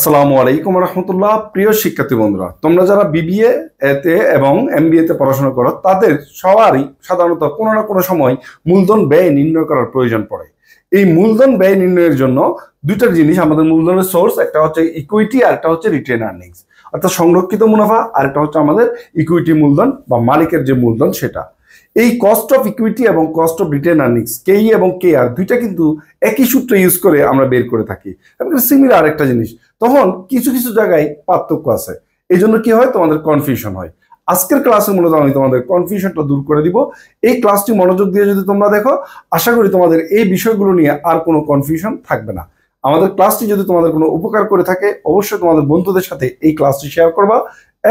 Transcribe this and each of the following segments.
আসসালামু আলাইকুম রহমতুল্লাহ। প্রিয় শিক্ষার্থী বন্ধুরা, তোমরা যারা বিবিএ তে এবং এমবিএ তে পড়াশোনা করো তাদের সবারই সাধারণত কোনো না কোনো সময় মূলধন ব্যয় নির্ণয় করার প্রয়োজন পড়ে। এই মূলধন ব্যয় নির্ণয়ের জন্য দুইটা জিনিস আমাদের মূলধনের সোর্স, একটা হচ্ছে ইকুইটি আর একটা হচ্ছে রিটেন আর্নিংস, অর্থাৎ সংরক্ষিত মুনাফা, আর একটা হচ্ছে আমাদের ইকুইটি মূলধন বা মালিকের যে মূলধন সেটা। এই কস্ট অফ ইকুইটি এবং কস্ট অফ রিটেন আর্নিংস কেই এবং কে আর দুইটা কিন্তু একই সূত্র ইউজ করে আমরা বের করে থাকি, সিমিলার একটা জিনিস। তখন কিছু কিছু জায়গায় পার্থক্য আছে, এই জন্য কি হয়, তোমাদের কনফিউশন হয়। আজকের ক্লাসে মূলত আমি তোমাদের কনফিউশনটা দূর করে দিব। এই ক্লাসটি মনোযোগ দিয়ে যদি তোমরা দেখো, আশা করি তোমাদের এই বিষয়গুলো নিয়ে আর কোনো কনফিউশন থাকবে না। আমাদের ক্লাসটি যদি তোমাদের কোনো উপকার করে থাকে, অবশ্যই তোমাদের বন্ধুদের সাথে এই ক্লাসটি শেয়ার করবা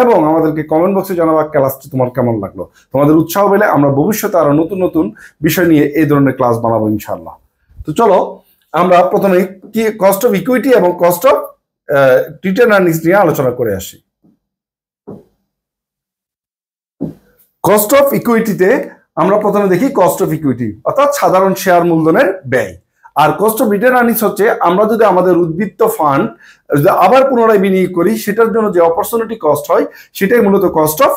এবং আমাদেরকে কমেন্ট বক্সে জানাবা ক্লাসটি তোমার কেমন লাগলো। তোমাদের উৎসাহ পেলে আমরা ভবিষ্যতে আরো নতুন নতুন বিষয় নিয়ে এই ধরনের ক্লাস বানাবো ইনশাআল্লাহ। তো চলো আমরা প্রথমে কি কস্ট অফ ইকুইটি এবং কস্ট অফ রিটেন আর্নিংস নিয়ে আলোচনা করে আসি। কস্ট অফ ইকুইটিতে আমরা প্রথমে দেখি কস্ট অফ ইকুইটি অর্থাৎ সাধারণ শেয়ার মূলধনের ব্যয়, আর কস্ট অফ রিটেন আর্নিংস হচ্ছে আমরা যদি আমাদের উদ্বৃত্ত ফান্ড আবার পুনরায় বিনিয়োগ করি সেটার জন্য যে অপরচুনিটি কস্ট হয় সেটাই মূলত কস্ট অফ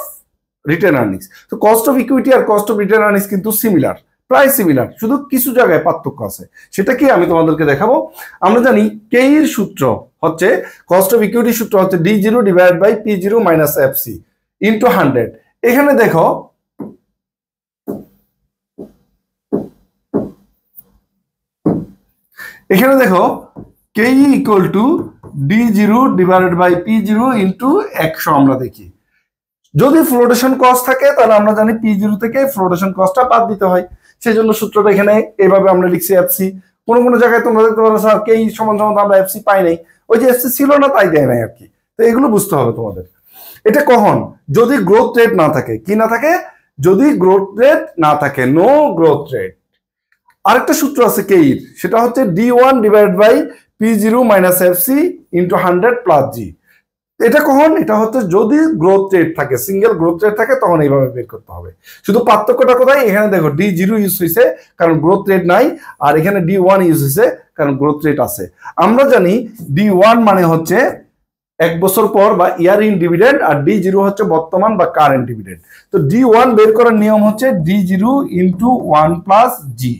রিটেন আর্নিংস। তো কস্ট অফ ইকুইটি আর কস্ট অফ রিটেন আর্নিংস কিন্তু সিমিলার, প্রায় সিমিলার, শুধু কিছু জায়গায় পার্থক্য আছে। সেটা কি আমি তোমাদেরকে দেখাবো। আমরা জানি কে এর সূত্র হচ্ছে, কস্ট অফ ইকুইটি সূত্র হচ্ছে D0 divided by P0 minus FC into 100। এখানে দেখো K equal to D0 divided by P0 into 100। আমরা দেখি যদি ফ্লোটেশন কস্ট থাকে তাহলে আমরা জানি P0 থেকে ফ্লোটেশন কস্টটা বাদ দিতে হয়, সেই জন্য সূত্রটা এখানে এইভাবে আমরা লিখছি এফসি। কোন কোন জায়গায় তোমরা দেখতে পারো স্যার কে সমান সমান আমরা এফসি পাই নাই, ওই যে এফসি ছিল না তাই দেয় নাই আর কি। তো এগুলো বুঝতে হবে তোমাদের। এটা কখন, যদি গ্রোথ রেট না থাকে, কি না থাকে, যদি গ্রোথ রেট না থাকে, নো গ্রোথ রেট। আরেকটা সূত্র আছে কে এর, সেটা হচ্ছে D1 divided by P0 minus FC into 100 plus G. এটা কখন, এটা হচ্ছে যদি গ্রোথ রেট থাকে, সিঙ্গেল গ্রোথ রেট থাকে, তখন এইভাবে বের করতে হবে। শুধু পার্থক্যটা কোথায়, এখানে দেখো D0 ইউজ হয়েছে কারণ গ্রোথ রেট নাই, আর এখানে D1 ইউজ হয়েছে কারণ গ্রোথ রেট আছে। আমরা জানি D1 মানে হচ্ছে 1 বছর পর বা ইয়ার ইন ডিভিডেন্ড, আর D0 হচ্ছে বর্তমান বা কারেন্ট ডিভিডেন্ড। তো D1 বের করার নিয়ম হচ্ছে D0 ইন্টু 1 প্লাস জি।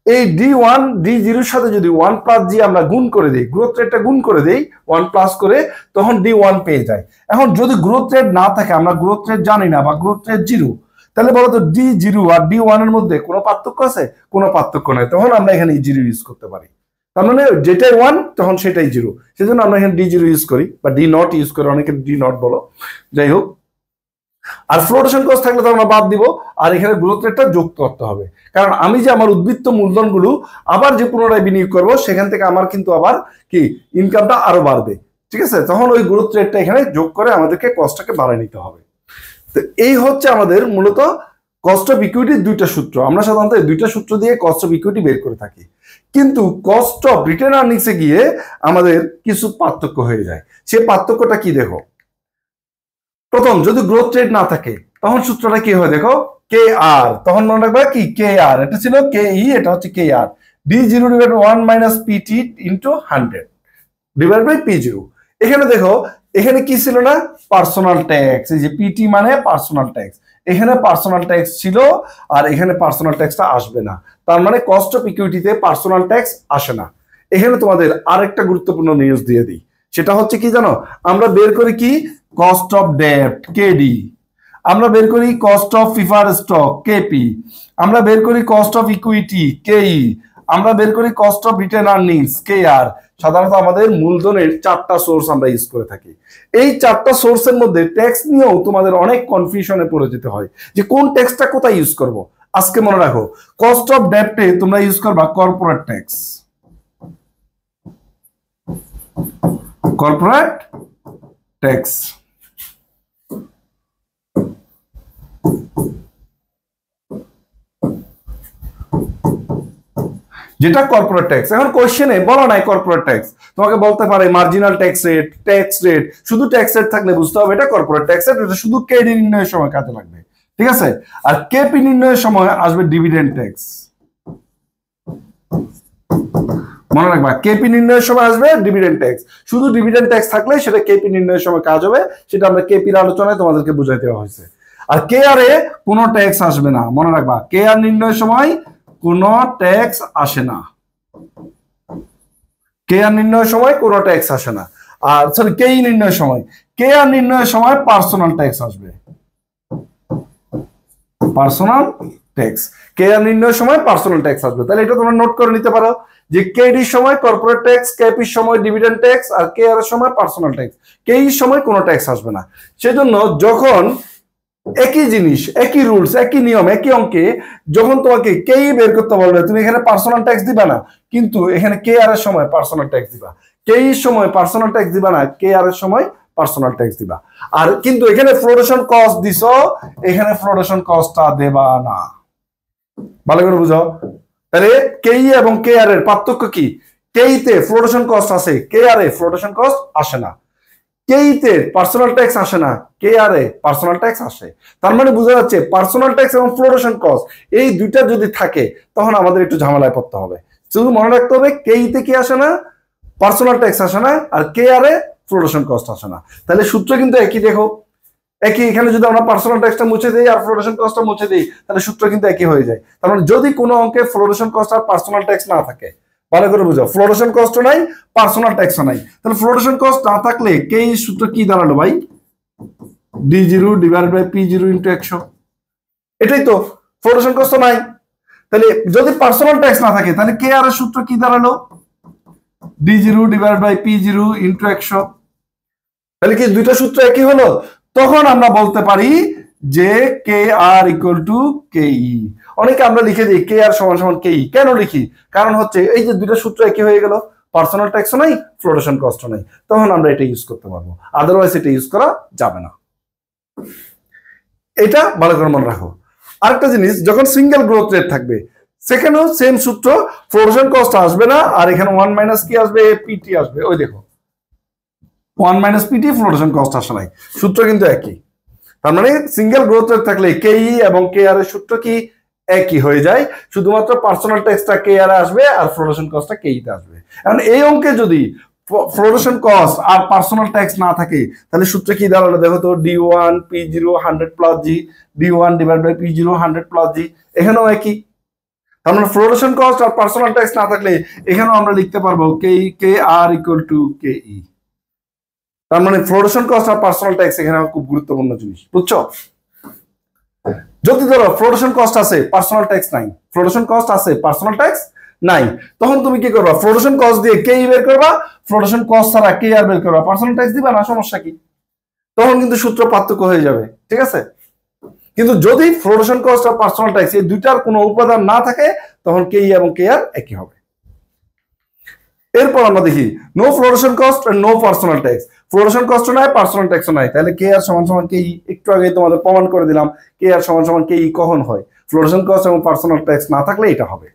এই D1 D0 এর সাথে যদি 1 প্লাস জি আমরা গুণ করে দেই, গ্রোথ রেটটা গুণ করে দেই 1 প্লাস করে, তখন D1 পেয়ে যায়। এখন যদি গ্রোথ রেট না থাকে, আমরা গ্রোথ রেট জানি না বা গ্রোথ রেট 0, তাহলে বলো তো D0 আর D1 এর মধ্যে কোনো পার্থক্য আছে? কোনো পার্থক্য নাই, তখন আমরা এখানে 0 ইউজ করতে পারি। তার মানে যেটাই 1 তখন সেটাই 0, সেজন্য আমরা এখানে D0 ইউজ করি বা D0 ইউজ করি, অনেকে D0 বলো, যাই হোক। আর ফ্লোটেশন কস্ট থাকলে তো আমরা বাদ দিব, আর এখানে গ্রোথ রেটটা যোগ করতে হবে, কারণ আমি যে আমার উদ্বৃত্ত মূলধনগুলো আবার যে পুনরায় বিনিয়োগ করব সেখান থেকে আমার কিন্তু আবার কি ইনকামটা আরো বাড়বে, ঠিক আছে? তখন ওই গ্রোথ রেটটা এখানে যোগ করে আমাদেরকে কস্টটাকে বাড়ায় নিতে হবে। তো এই হচ্ছে আমাদের মূলত কস্ট অফ ইকুইটির দুইটা সূত্র। আমরা সাধারণত এই দুইটা সূত্র দিয়ে কস্ট অফ ইকুইটি বের করে থাকি, কিন্তু কস্ট অফ রিটেন আর্নিংসে গিয়ে আমাদের কিছু পার্থক্য হয়ে যায়। সে পার্থক্যটা কি দেখো। প্রথম, যদি গ্রোথ রেট না থাকে তখন সূত্রটা কি হয় দেখো, কে আর, তখন মনে রাখবে কি কে আর, এটা ছিল কে ই, এটা হচ্ছে k r. D0 divide 1 minus PT into 100 divide by P0। এখানে দেখো, এখানে কি ছিল না, পার্সোনাল ট্যাক্স। এই যে PT মানে পার্সোনাল ট্যাক্স, এখানে পার্সোনাল ট্যাক্স ছিল আর এখানে পার্সোনাল ট্যাক্সটা আসবে না। তার মানে কস্ট অফ ইকুইটিতে পার্সোনাল ট্যাক্স আসে না। এখানে তোমাদের আরেকটা গুরুত্বপূর্ণ নিউজ দিয়ে দিই, সেটা হচ্ছে কি জানো, আমরা বের করি কি কস্ট অফ ডেট KD, আমরা বের করি cost of preferred stock KP, আমরা বের করি কস্ট অফ ইকুইটি KE, আমরা বের করি cost of retained earnings KR। সাধারণত আমাদের মূলধনের 4টা সোর্স আমরা ইউজ করে থাকি। এই 4টা সোর্সের মধ্যে ট্যাক্স নিয়েও তোমাদের অনেক কনফিউশনে পড়ে যেতে হয় যে কোন ট্যাক্সটা কোথায় ইউজ করব। আজকে মনে রাখো, কস্ট অফ ডেটে তোমরা ইউজ করবা কর্পোরেট ট্যাক্স, কর্পোরেট ট্যাক্স, যেটা কর্পোরেট ট্যাক্স। এখন কোশ্চেনে বলা নাই কর্পোরেট ট্যাক্স, তোমাকে বলতে পারে marginal tax rate, tax rate. শুধু ট্যাক্স রেট থাকলে বুঝতে হবে এটা কর্পোরেট ট্যাক্স রেট, এটা শুধু কেডি নির্ণয়ের সময় কাজে লাগবে, ঠিক আছে? আর কেপি নির্ণয়ের সময় আসবে ডিভিডেন্ড ট্যাক্স। মনে রাখবা কেপি নির্ণয়ের সময় আসবে ডিভিডেন্ড ট্যাক্স, শুধু ডিভিডেন্ড ট্যাক্স থাকলে সেটা কেপি নির্ণয়ের সময় কাজ হবে, সেটা আমরা কেপির আলোচনায় তোমাদেরকে বুঝাই দেওয়া হয়েছে। আর কে আর এ কোনো ট্যাক্স আসবে না, মনে রাখবা কে আর নির্ণয়ের সময় কোনো ট্যাক্স আসে না, কে আর নির্ণয়ের সময় কোনো ট্যাক্স আসে না। আর সরি কে ই নির্ণয়ের সময়, কে আর নির্ণয়ের সময় পার্সোনাল ট্যাক্স আসবে, পার্সোনাল ট্যাক্স, কে আর নির্ণয়ের সময় পার্সোনাল ট্যাক্স আসবে। তাহলে এটা তোমরা নোট করে নিতে পারো যে কেডির সময় কর্পোরেট ট্যাক্স, কেপির সময় ডিভিডেন্ড ট্যাক্স, আর কে আর এর সময় পার্সোনাল ট্যাক্স, কেই সময় কোনো ট্যাক্স আসবে না। সেজন্য যখন একই জিনিস, একই রুলস, একই নিয়ম, একই অঙ্কে যখন তোমাকে কেই বের করতে বলবে, তুমি এখানে পার্সোনাল ট্যাক্স দিবা না, কিন্তু এখানে কে আর এর সময় পার্সোনাল ট্যাক্স দিবা, কেই সময় পার্সোনাল ট্যাক্স দিবা না, কে আর এর সময় পার্সোনাল ট্যাক্স দিবা। আর কিন্তু এখানে ফ্লোটেশন কস্ট দিছো, এখানে ফ্লোটেশন কস্টটা দেবা না, ভালো করে বুঝো। তাহলে কেই এবং কে আর এর পার্থক্য কি? কেইতে ফ্লোটেশন কস্ট আছে, কে আর এ ফ্লোটেশন কস্ট আসে না। কেইতে পার্সোনাল ট্যাক্স আসে না, কে আর এ পার্সোনাল ট্যাক্স আসে। তার মানে বোঝা যাচ্ছে পার্সোনাল ট্যাক্স এবং ফ্লোটেশন কস্ট এই দুইটা যদি থাকে তখন আমাদের একটু ঝামেলায় পড়তে হবে। শুধু মনে রাখতে হবে কেইতে কি আসে না, পার্সোনাল ট্যাক্স আসে না, আর কে আর এ ফ্লোটেশন কস্ট আসে না। তাহলে সূত্র কিন্তু একই, দেখো একই। এখানে যদি আমরা পার্সোনাল ট্যাক্সটা মুছে দিই আর ফ্লোটেশন কস্টটা মুছে দিই তাহলে সূত্র কিন্তু একই হয়ে যায়। তার মানে যদি কোনো অঙ্কে ফ্লোটেশন কস্ট আর পার্সোনাল ট্যাক্স না থাকে, ভালো করে বুঝো, ফ্লোটেশন কস্টও নাই পার্সোনাল ট্যাক্সও নাই, তাহলে ফ্লোটেশন কস্ট না থাকলে কে সূত্র কি দাঁড়ালো ভাই? D0 divided by P0 into 100, এটাই তো, ফ্লোটেশন কস্ট নাই। তাহলে যদি পার্সোনাল ট্যাক্স না থাকে তাহলে কে আর এর সূত্র কি দাঁড়ালো? D0 divided by P0 into 100। তাহলে কি দুইটা সূত্র একই হলো? তখন আমরা বলতে পারি যে কে আর ইকুয়াল টু কেই। অনেকে আমরা লিখে দিই কে আর সমান সমান কেই, কেন লিখি? কারণ হচ্ছে এই যে দুইটা সূত্র একই হয়ে গেল, পার্সোনাল ট্যাক্সও নাই ফ্লোটেশন কস্টও নাই, তখন আমরা এটা ইউজ করতে পারবো, আদারওয়াইজ এটা ইউজ করা যাবে না। এটা ভালো করে মনে রাখো। আরেকটা জিনিস, যখন সিঙ্গেল গ্রোথ রেট থাকবে সেখানেও সেম সূত্র, ফ্লোটেশন কস্ট আসবে না, আর এখানে 1 মাইনাস কি আসবে? পিটি আসবে। ওই দেখো 1 মাইনাস পিটি, ফ্লোটেশন কস্ট আসে নাই, সূত্র কিন্তু একই। তার মানে সিঙ্গেল গ্রোথ রেট থাকলে কেই এবং কে আর এর সূত্র কি একই হয়ে যায়, শুধুমাত্র পার্সোনাল ট্যাক্সটা কে আর আসবে আর ফ্লোটেশন কস্টটা কেইতে আসবে। এখন এই অঙ্কে যদি ফ্লোটেশন কস্ট আর পার্সোনাল ট্যাক্স না থাকে তাহলে সূত্র কি দাঁড়ালো? দেখো তো, D1 P0 100 plus G, D1 divide by P0 100 plus G, এখানেও একই। তার মানে ফ্লোটেশন কস্ট আর পার্সোনাল ট্যাক্স না থাকলে এখানেও আমরা লিখতে পারবো কে আর ইকুয়াল টু কেই। তার মানে ফ্লোটেশন কস্ট আর পার্সোনাল ট্যাক্স এখানে খুব গুরুত্বপূর্ণ জিনিস, বুঝছো? যদি ধরো ফ্লোটেশন কস্ট আছে পার্সোনাল ট্যাক্স নাই, ফ্লোটেশন কস্ট আছে পার্সোনাল ট্যাক্স নাই, তখন তুমি কি করবা? ফ্লোটেশন কস্ট দিয়ে কে বের করবা, ফ্লোটেশন কস্ট ছাড়া কে আর বের করবা, পার্সোনাল ট্যাক্স দিবা না, সমস্যা কি? তখন কিন্তু সূত্র পার্থক্য হয়ে যাবে, ঠিক আছে? কিন্তু যদি ফ্লোটেশন কস্ট আর পার্সোনাল ট্যাক্স এই দুইটার কোনো উপাদান না থাকে তখন কে এবং কে আর একই হবে। এরপর আমরা দেখি নো ফ্লোটেশন কস্ট আর no personal tax, flotation cost নাই পার্সোনাল ট্যাক্সও নাই, তাহলে কে আর সমান সমান কে। একটু আগে তোমাদের প্রমাণ করে দিলাম কে আর সমান সমান কে কখন হয়, ফ্লোটেশন কস্ট এবং পার্সোনাল ট্যাক্স না থাকলে এটা হবে।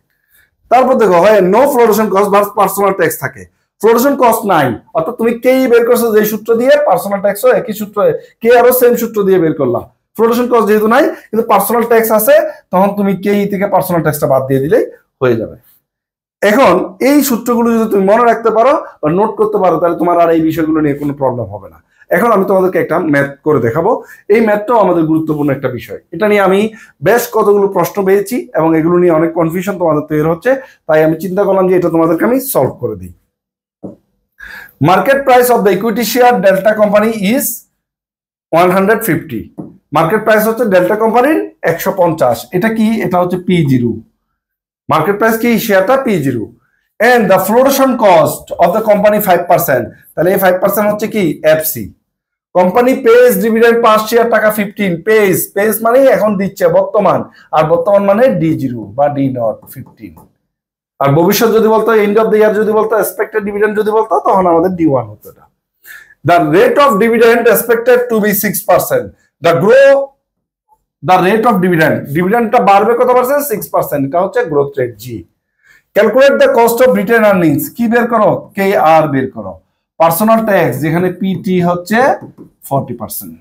তারপর দেখো হয় নো ফ্লোটেশন কস্ট বা পার্সোনাল ট্যাক্স থাকে, ফ্লোটেশন কস্ট নাই, অর্থাৎ তুমি কে বের করছো যে সূত্র দিয়ে, পার্সোনাল ট্যাক্সও একই সূত্র, কে আরও সেম সূত্র দিয়ে বের করলাম। ফ্লোটেশন কস্ট যেহেতু নাই কিন্তু পার্সোনাল ট্যাক্স আছে, তখন তুমি কে থেকে পার্সোনাল ট্যাক্সটা বাদ দিয়ে দিলেই হয়ে যাবে। এখন এই সূত্রগুলো যদি তুমি মনে রাখতে পারো বা নোট করতে পারো তাহলে তোমার আর এই বিষয়গুলো নিয়ে কোনো প্রবলেম হবে না। এখন আমি তোমাদেরকে একটা ম্যাথ করে দেখাবো, এই ম্যাথটাও আমাদের গুরুত্বপূর্ণ একটা বিষয়, এটা নিয়ে আমি বেশ কতগুলো প্রশ্ন পেয়েছি এবং এগুলো নিয়ে অনেক কনফিউশন তোমাদের তৈরি হচ্ছে, তাই আমি চিন্তা করলাম যে এটা তোমাদেরকে আমি সলভ করে দিই। Market price of the equity share delta company is 150, market price হচ্ছে ডেল্টা কোম্পানির 150, এটা কি? এটা হচ্ছে P0, মার্কেট প্রাইস কি? শেয়ারটা P0, and the flotation cost of the company 5%, তাহলে এই 5% হচ্ছে কি? FC. Company pays dividend per share টাকা 15, পেজ মানে এখন দিচ্ছে বর্তমান, আর বর্তমান মানে D0 বা D0 15, আর ভবিষ্যৎ যদি বলতো এন্ড অফ দ্য ইয়ার যদি বলতো এক্সপেক্টেড ডিভিডেন্ড যদি বলতো তখন আমাদের D1 হতো। এটা the rate of dividend expected to be 6%, the rate of ডিভিডেন্ডটা বাড়বে কত পার্সেন্ট? 6%, এটা হচ্ছে growth rate G. Calculate the cost of retained earnings, কি বের করো? কে আর বের করো। পার্সোনাল ট্যাক্স যেখানে পিটি হচ্ছে 40%,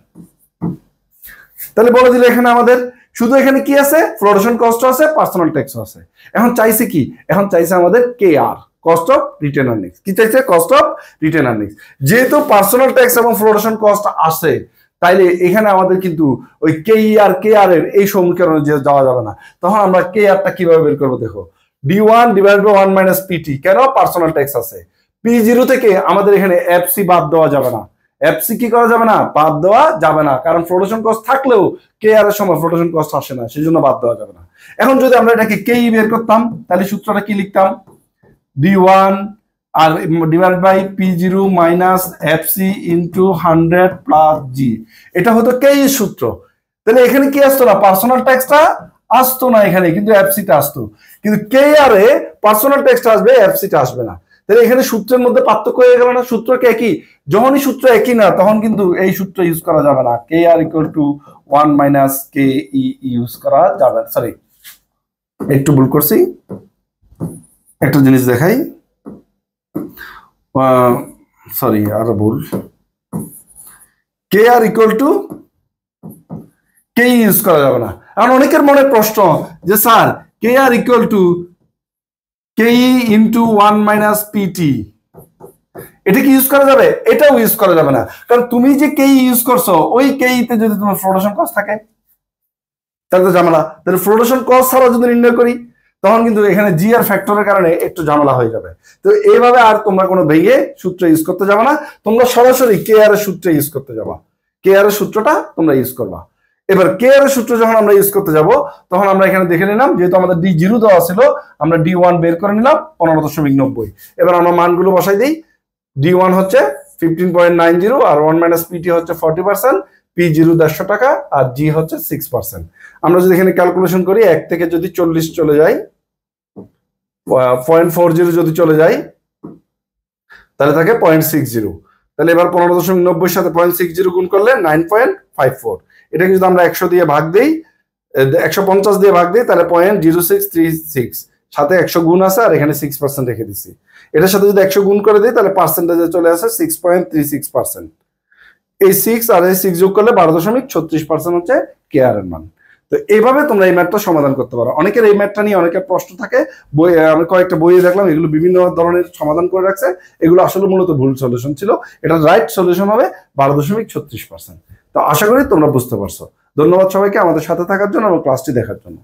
তাহলে বলে দিলে এখানে আমাদের শুধু এখানে কি আছে? ফ্লোটেশন কস্ট আছে, পার্সোনাল ট্যাক্স আছে। এখন চাইছে কি? এখন চাইছে আমাদের কে আর, কস্ট অফ রিটেন আর্নিংস। কি চাইছে? Cost of retained earnings. যেহেতু পার্সোনাল ট্যাক্স এবং ফ্লোটেশন কস্ট আসে, তাইলে এখানে আমাদের কিন্তু ওই KER এর এই সমীকরণে যাওয়া যাবে না। তখন আমরা KER টা কিভাবে বের করবো দেখো, D1 divided by 1 minus PT। কেন? পার্সোনাল ট্যাক্স আছে। P0 থেকে আমাদের এখানে FC বাদ দেওয়া যাবে না। FC কি করা যাবে না? বাদ দেওয়া যাবে না, কারণ ফ্লোটেশন কস্ট থাকলেও KER এর সময় ফ্লোটেশন কস্ট আসে না, সেই জন্য বাদ দেওয়া যাবে না। এখন যদি আমরা এটাকে KE বের করতাম, তাহলে সূত্রটা কি লিখতাম? D1 আর divide by P0 minus FC into 100 plus G। এটা হতো KE সূত্র। তাহলে এখানে কি আসতো না? পার্সোনাল ট্যাক্সটা আসতো না এখানে, কিন্তু FC টা আসতো। কিন্তু KER এ পার্সোনাল ট্যাক্সটা আসবে, FC টা আসবে না। তাহলে এখানে সূত্রের মধ্যে পার্থক্য হয়ে গেল না? সূত্র কি একই? যখনই সূত্র একই না, তখন কিন্তু এই সূত্র ইউজ করা যাবে না। KER equal to 1 minus KE use করা যাবে। সরি, একটু ভুল করছি, একটা জিনিস দেখাই। সরি, আরো ভুল। KER equal to KE use করা যাবে না। এখন অনেকের মনে প্রশ্ন যে sir KER equal to KE into 1 minus PT, এটা কি ইউজ করা যাবে? এটাও ইউজ করা যাবে না, কারণ তুমি যে KE ইউজ করছো ওই KE তে যদি তোমার ফ্লোটেশন কস্ট থাকে তাহলে তো ঝামেলা। তাহলে ফ্লোটেশন কস্ট ছাড়া যদি নির্ণয় করি, তখন কিন্তু এখানে G আর ফ্যাক্টরের কারণে একটু ঝামেলা হয়ে যাবে। তো এইভাবে আর তোমরা কোনো ভেঙে সূত্র ইউজ করতে যাবে না, তোমরা সরাসরি KER এর সূত্র ইউজ করতে যাবা। KER এর সূত্রটা তোমরা ইউজ করবা। এবার KER এর সূত্র যখন আমরা ইউজ করতে যাব, তখন আমরা এখানে দেখে নিলাম, যেহেতু আমাদের D0 দেওয়া ছিল, আমরা D1 বের করে নিলাম 15.90। এবার আমরা মানগুলো বসাই দিই। D1 হচ্ছে 15.90 আর 1 মাইনাস PT হচ্ছে 40%, P0 150 টাকা আর G হচ্ছে 6%। আমরা যদি এখানে ক্যালকুলেশন করি, 1 থেকে যদি 40 চলে যায়, 0.40 যদি চলে যায়, তাহলে থাকে 0.60। তাহলে এবার 15.90 সাথে 0.60 গুণ করলে 9.54। এটাকে যদি আমরা 100 দিয়ে ভাগ দেই, 150 দিয়ে ভাগ দিই, তাহলে 0.0636, সাথে 100 গুণ আছে আর এখানে 6% রেখে দিচ্ছি। এটার সাথে যদি 100 গুণ করে দিই, তাহলে পার্সেন্টেজে চলে আসে 6.36%। এই 6 আর এই 6 যোগ করলে 12.36% হচ্ছে KER এর মান। তো এইভাবে তোমরা এই ম্যাথটা সমাধান করতে পারো। অনেকের এই ম্যাথটা নিয়ে অনেকের প্রশ্ন থাকে, বই আমি কয়েকটা বইয়ে দেখলাম, এগুলো বিভিন্ন ধরনের সমাধান করে রাখছে। এগুলো আসলে মূলত ভুল সলিউশন ছিল। এটা রাইট সলিউশন হবে 12.36%। তো আশা করি তোমরা বুঝতে পারছো। ধন্যবাদ সবাইকে আমাদের সাথে থাকার জন্য এবং ক্লাসটি দেখার জন্য।